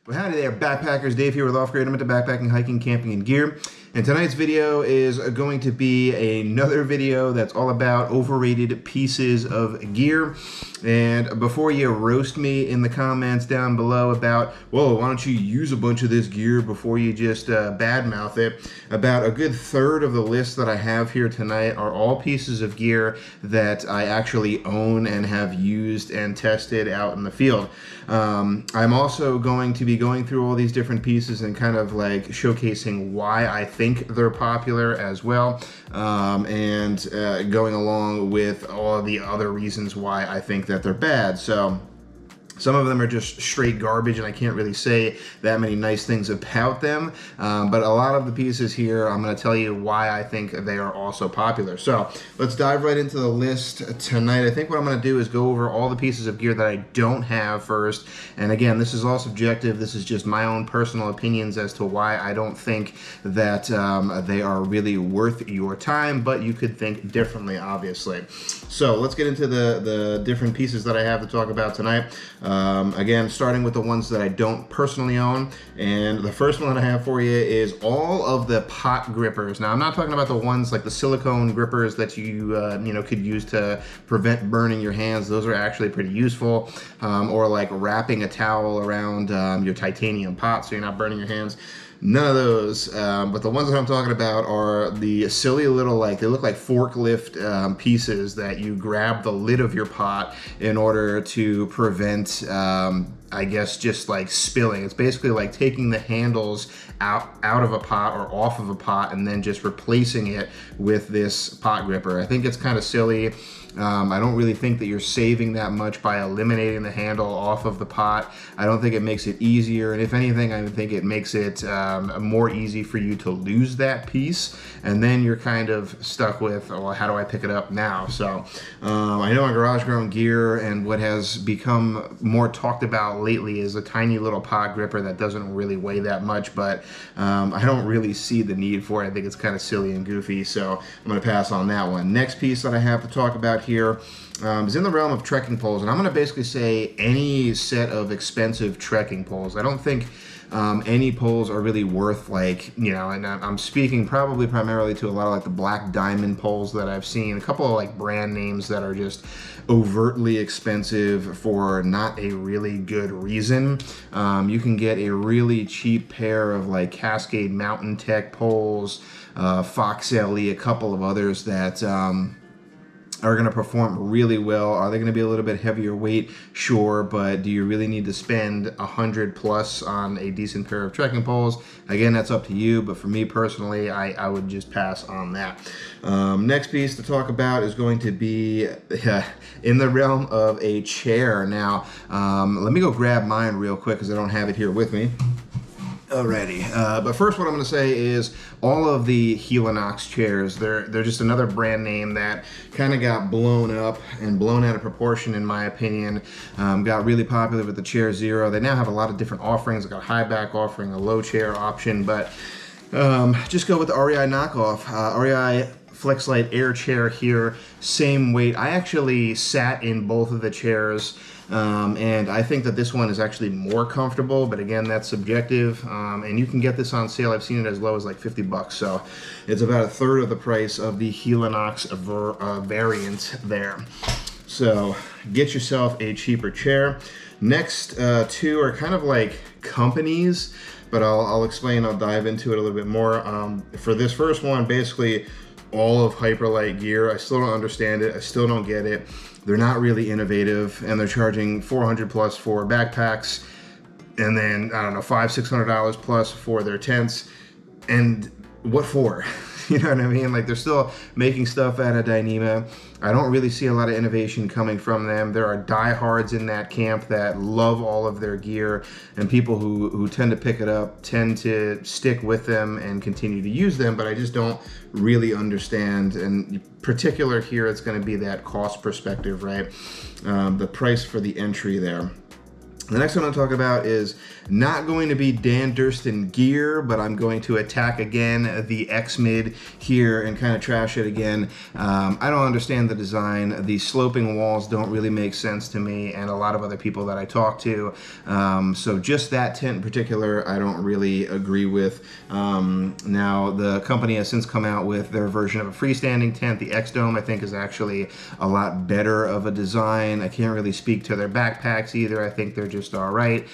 Well, howdy there, backpackers. Dave here with Off Grid. I'm into backpacking, hiking, camping, and gear. And tonight's video is going to be another video that's all about overrated pieces of gear. And before you roast me in the comments down below about, whoa, why don't you use a bunch of this gear before you just badmouth it, about a good third of the list that I have here tonight are all pieces of gear that I actually own and have used and tested out in the field. I'm also going to be going through all these different pieces and kind of like showcasing why I think they're popular as well, and going along with all the other reasons why I think that they're bad. So some of them are just straight garbage and I can't really say that many nice things about them, but a lot of the pieces here, I'm going to tell you why I think they are also popular. So let's dive right into the list tonight. I think what I'm going to do is go over all the pieces of gear that I don't have first. And again, this is all subjective. This is just my own personal opinions as to why I don't think that they are really worth your time, but you could think differently, obviously. So let's get into the different pieces that I have to talk about tonight. Again, starting with the ones that I don't personally own, and the first one that I have for you is all of the pot grippers. Now, I'm not talking about the ones like the silicone grippers that you could use to prevent burning your hands. Those are actually pretty useful, or like wrapping a towel around your titanium pot so you're not burning your hands. None of those, but the ones that I'm talking about are the silly little, they look like forklift pieces that you grab the lid of your pot in order to prevent, I guess, just like spilling. It's basically like taking the handles out of a pot or off of a pot and then just replacing it with this pot gripper. I think it's kind of silly. I don't really think that you're saving that much by eliminating the handle off of the pot. I don't think it makes it easier, and if anything, I think it makes it more easy for you to lose that piece, and then you're kind of stuck with, well, how do I pick it up now? So I know on Garage Grown Gear, and what has become more talked about lately is a tiny little pot gripper that doesn't really weigh that much, but I don't really see the need for it. I think it's kind of silly and goofy, so I'm going to pass on that one. Next piece that I have to talk about here is in the realm of trekking poles, and I'm going to basically say any set of expensive trekking poles. I don't think any poles are really worth, and I'm speaking probably primarily to a lot of like the Black Diamond poles that I've seen, a couple of like brand names that are just overtly expensive for not a really good reason. You can get a really cheap pair of like Cascade Mountain Tech poles, Fox LE, a couple of others that are going to perform really well. Are they going to be a little bit heavier weight? Sure, but do you really need to spend $100 plus on a decent pair of trekking poles? Again, that's up to you, but for me personally, I would just pass on that. Next piece to talk about is going to be in the realm of a chair. Now, let me go grab mine real quick because I don't have it here with me. Alrighty, but first what I'm going to say is all of the Helinox chairs, they're just another brand name that kind of got blown up and blown out of proportion in my opinion. Got really popular with the Chair Zero. They now have a lot of different offerings. They got a high back offering, a low chair option, but just go with the REI knockoff. REI FlexLite Air chair here, same weight. I actually sat in both of the chairs, and I think that this one is actually more comfortable, but again, that's subjective, and you can get this on sale. I've seen it as low as like 50 bucks, so it's about a third of the price of the Helinox variant there. So get yourself a cheaper chair. Next two are kind of like companies, but I'll explain, I'll dive into it a little bit more. For this first one, basically all of Hyperlite gear, I still don't understand it, I still don't get it. They're not really innovative, and they're charging $400 plus for backpacks, and then, I don't know, $500–600 plus for their tents, and what for? You know what I mean? Like, they're still making stuff out of Dyneema. I don't really see a lot of innovation coming from them. There are diehards in that camp that love all of their gear, and people who tend to pick it up tend to stick with them and continue to use them, but I just don't really understand. And in particular here, it's going to be that cost perspective, right? The price for the entry there. The next one I'll talk about is Not going to be Dan Durston gear, but I'm going to attack again the X-Mid here and kind of trash it again. I don't understand the design. The sloping walls don't really make sense to me and a lot of other people that I talk to. So just that tent in particular, I don't really agree with. Now, the company has since come out with their version of a freestanding tent. The X-Dome, I think, is actually a lot better of a design. I can't really speak to their backpacks either. I think they're just all right.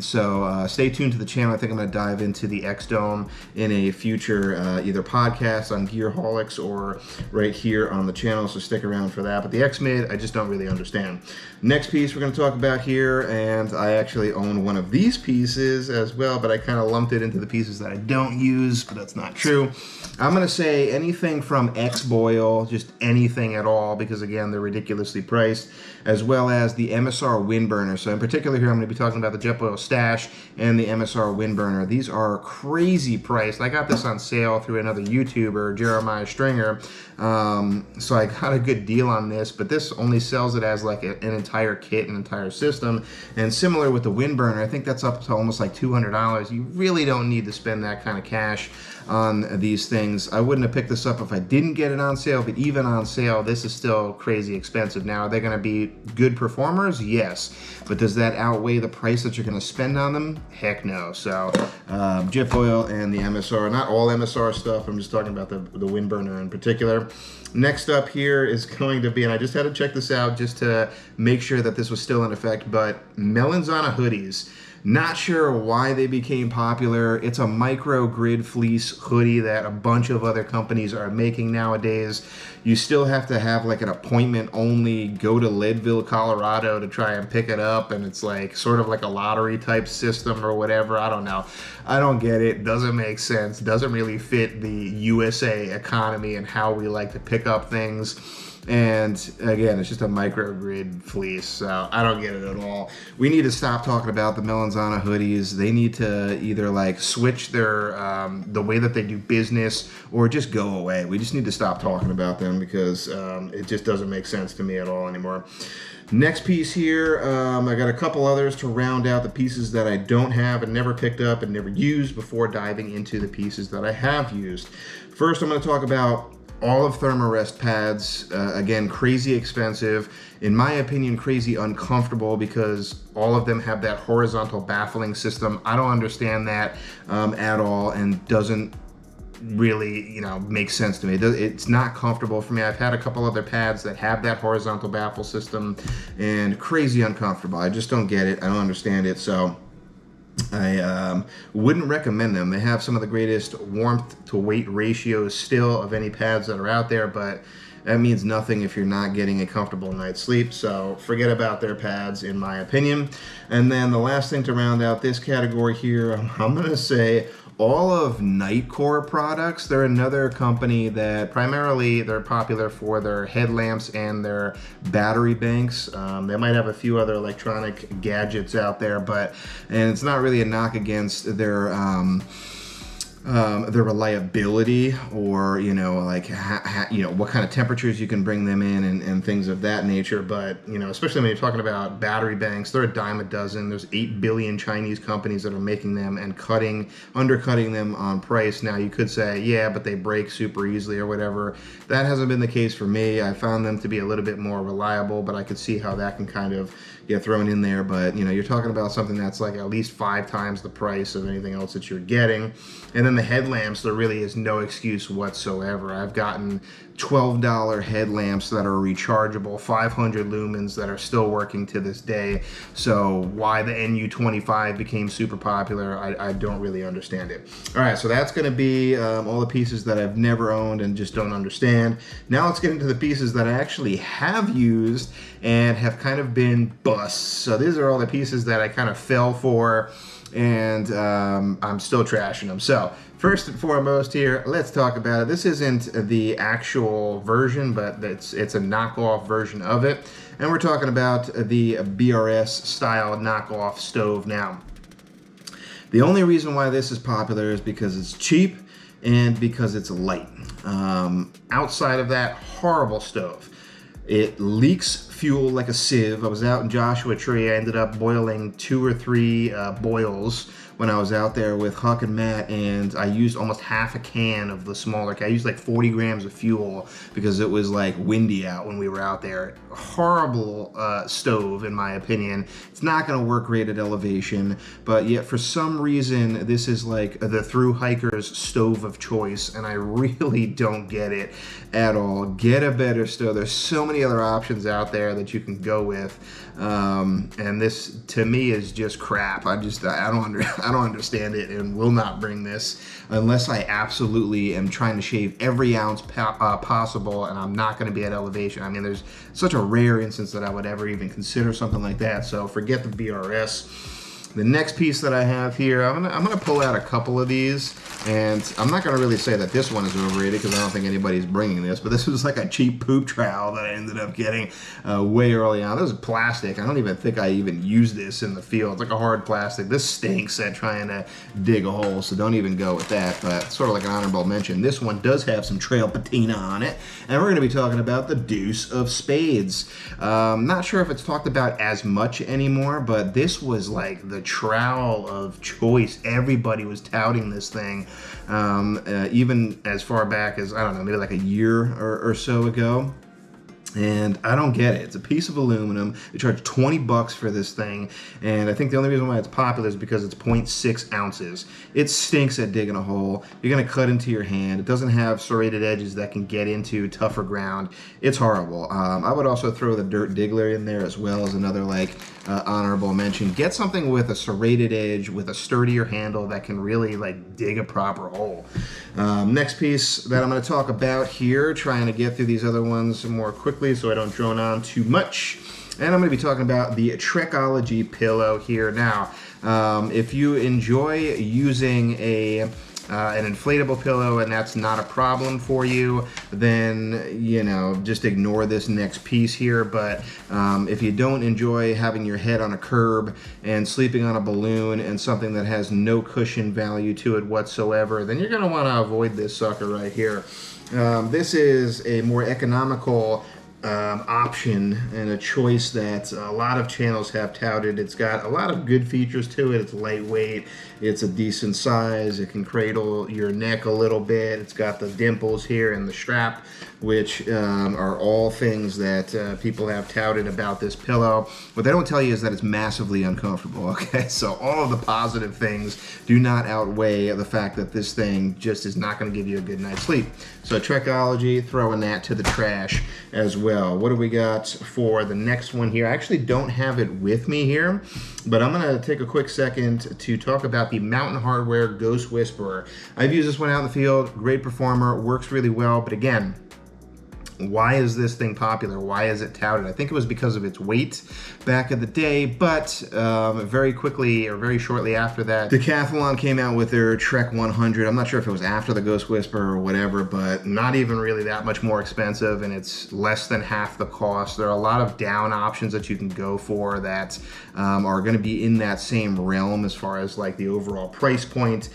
So stay tuned to the channel. I think I'm going to dive into the X-Dome in a future either podcast on Gearholics or right here on the channel, so stick around for that. But the X-Mid, I just don't really understand. Next piece we're going to talk about here, and I actually own one of these pieces as well, but I kind of lumped it into the pieces that I don't use, but that's not true. I'm going to say anything from XBoil, just anything at all, because again, they're ridiculously priced, as well as the MSR Windburner. So in particular here, I'm going to be talking about the JetBoil Stash and the MSR Windburner. These are crazy priced. I got this on sale through another YouTuber, Jeremiah Stringer, so I got a good deal on this, but this only sells it as like an entire kit, an entire system, and similar with the Windburner, I think that's up to almost like $200. You really don't need to spend that kind of cash on these things. I wouldn't have picked this up if I didn't get it on sale, but even on sale, this is still crazy expensive. Now, are they going to be good performers? Yes. But does that outweigh the price that you're going to spend on them? Heck no. So, JetBoil and the MSR, not all MSR stuff, I'm just talking about the Windburner in particular. Next up here is going to be, and I just had to check this out just to make sure that this was still in effect, but Melanzana hoodies. Not sure why they became popular. It's a micro grid fleece hoodie that a bunch of other companies are making nowadays. You still have to have like an appointment only, go to Leadville, Colorado to try and pick it up, and it's like sort of like a lottery type system or whatever. I don't know. I don't get it. Doesn't make sense. Doesn't really fit the USA economy and how we like to pick up things. And again, it's just a microgrid fleece, so I don't get it at all. We need to stop talking about the Melanzana hoodies. They need to either like switch their the way that they do business or just go away. We just need to stop talking about them because it just doesn't make sense to me at all anymore. Next piece here, I got a couple others to round out the pieces that I don't have and never picked up and never used before diving into the pieces that I have used. First, I'm going to talk about all of Thermarest pads. Again, crazy expensive. In my opinion, crazy uncomfortable because all of them have that horizontal baffling system. I don't understand that at all, and doesn't really, make sense to me. It's not comfortable for me. I've had a couple other pads that have that horizontal baffle system, and crazy uncomfortable. I just don't get it. I don't understand it. So I wouldn't recommend them. They have some of the greatest warmth to weight ratios still of any pads that are out there, but that means nothing if you're not getting a comfortable night's sleep. So forget about their pads, in my opinion. And then the last thing to round out this category here, I'm going to say all of Nightcore products. They're another company that primarily they're popular for their headlamps and their battery banks. They might have a few other electronic gadgets out there, and it's not really a knock against their reliability or what kind of temperatures you can bring them in and things of that nature, but especially when you're talking about battery banks, they're a dime a dozen. There's 8 billion Chinese companies that are making them and undercutting them on price. Now you could say, yeah, but they break super easily or whatever. That hasn't been the case for me. I found them to be a little bit more reliable, but I could see how that can kind of get thrown in there. But you're talking about something that's like at least 5 times the price of anything else that you're getting. And then the headlamps, there really is no excuse whatsoever. I've gotten $12 headlamps that are rechargeable, 500 lumens that are still working to this day. So why the NU25 became super popular, I don't really understand it. All right, so that's going to be all the pieces that I've never owned and just don't understand. Now let's get into the pieces that I actually have used and have kind of been busts. So these are all the pieces that I kind of fell for, and I'm still trashing them. So first and foremost here, let's talk about it. This isn't the actual version, but it's a knockoff version of it. And we're talking about the BRS style knockoff stove. Now, the only reason why this is popular is because it's cheap and because it's light. Outside of that, horrible stove. It leaks fuel like a sieve. I was out in Joshua Tree. I ended up boiling 2 or 3 boils when I was out there with Huck and Matt, and I used almost half a can of the smaller can. I used like 40 grams of fuel because it was like windy out when we were out there. Horrible stove, in my opinion. It's not going to work great at elevation, but yet for some reason this is like the thru hiker's stove of choice, and I really don't get it at all. Get a better stove. There's so many other options out there that you can go with, and this to me is just crap. I don't understand it, and will not bring this unless I absolutely am trying to shave every ounce possible, and I'm not going to be at elevation. I mean, there's such a rare instance that I would ever even consider something like that, so forget the BRS. The next piece that I have here, I'm gonna pull out a couple of these, and I'm not gonna really say that this one is overrated because I don't think anybody's bringing this, but this was like a cheap poop trowel that I ended up getting way early on. This is plastic. I don't even think I even used this in the field. It's like a hard plastic. This stinks at trying to dig a hole, so don't even go with that, but sort of like an honorable mention. This one does have some trail patina on it, and we're gonna be talking about the deuce of spades. Not sure if it's talked about as much anymore, but this was like the trowel of choice. Everybody was touting this thing, even as far back as, I don't know, maybe like a year or so ago. And I don't get it. It's a piece of aluminum. They charge 20 bucks for this thing, and I think the only reason why it's popular is because it's 0.6 ounces. It stinks at digging a hole. You're gonna cut into your hand. It doesn't have serrated edges that can get into tougher ground. It's horrible. I would also throw the Dirt Diggler in there as well as another like honorable mention. Get something with a serrated edge, with a sturdier handle that can really like dig a proper hole. Next piece that I'm going to talk about here, trying to get through these other ones more quickly so I don't drone on too much. And I'm going to be talking about the Trekology Pillow here. Now, if you enjoy using an inflatable pillow and that's not a problem for you, then, you know, just ignore this next piece here. But if you don't enjoy having your head on a curb and sleeping on a balloon and something that has no cushion value to it whatsoever, then you're going to want to avoid this sucker right here. This is a more economical option and a choice that a lot of channels have touted. It's got a lot of good features to it. It's lightweight, it's a decent size, it can cradle your neck a little bit, it's got the dimples here and the strap, which are all things that people have touted about this pillow. What they don't tell you is that it's massively uncomfortable, okay? So all of the positive things do not outweigh the fact that this thing just is not going to give you a good night's sleep. So Trekology, throwing that to the trash as well. What do we got for the next one here? I actually don't have it with me here, but I'm going to take a quick second to talk about the Mountain Hardwear Ghost Whisperer. I've used this one out in the field, great performer, works really well, but again, why is this thing popular? Why is it touted? I think it was because of its weight back in the day, but very quickly or very shortly after that, Decathlon came out with their Trek 100. I'm not sure if it was after the Ghost Whisperer or whatever, but not even really that much more expensive, and it's less than half the cost. There are a lot of down options that you can go for that are going to be in that same realm as far as like the overall price point.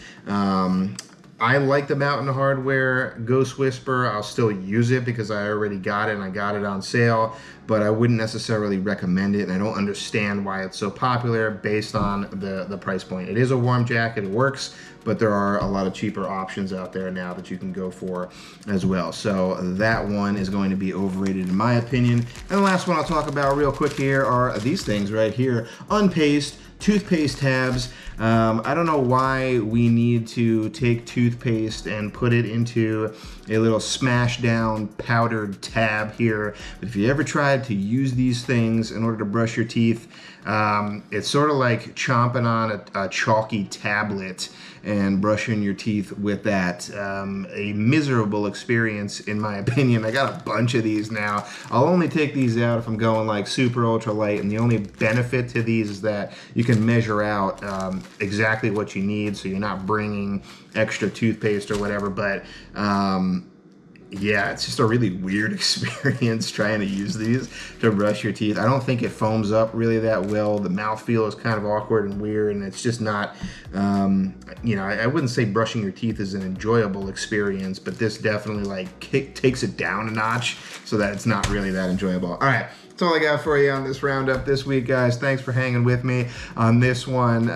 I like the Mountain Hardwear Ghost Whisperer. I'll still use it because I already got it and I got it on sale, but I wouldn't necessarily recommend it, and I don't understand why it's so popular based on the price point. It is a warm jacket, it works, but there are a lot of cheaper options out there now that you can go for as well. So that one is going to be overrated in my opinion. And the last one I'll talk about real quick here are these things right here. Unpaste toothpaste tabs. I don't know why we need to take toothpaste and put it into a little smashed down powdered tab here. But if you ever tried to use these things in order to brush your teeth, it's sort of like chomping on a chalky tablet and brushing your teeth with that. A miserable experience in my opinion. I got a bunch of these now. I'll only take these out if I'm going like super ultra light, and the only benefit to these is that you can measure out exactly what you need, so you're not bringing extra toothpaste or whatever. But yeah, it's just a really weird experience trying to use these to brush your teeth. I don't think it foams up really that well. The mouthfeel is kind of awkward and weird, and it's just not, you know, I wouldn't say brushing your teeth is an enjoyable experience, but this definitely like takes it down a notch so that it's not really that enjoyable. All right, That's all I got for you on this roundup this week, guys. Thanks for hanging with me on this one.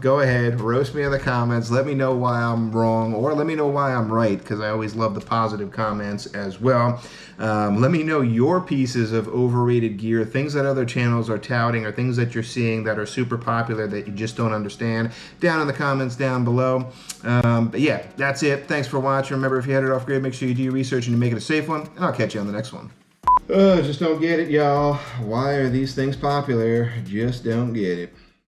Go ahead, roast me in the comments. Let me know why I'm wrong, or let me know why I'm right, because I always love the positive comments as well. Let me know your pieces of overrated gear, things that other channels are touting, or things that you're seeing that are super popular that you just don't understand, down in the comments down below. But yeah, that's it. Thanks for watching. Remember, if you headed off grid, make sure you do your research and you make it a safe one, and I'll catch you on the next one. Just don't get it, y'all. Why are these things popular? Just don't get it.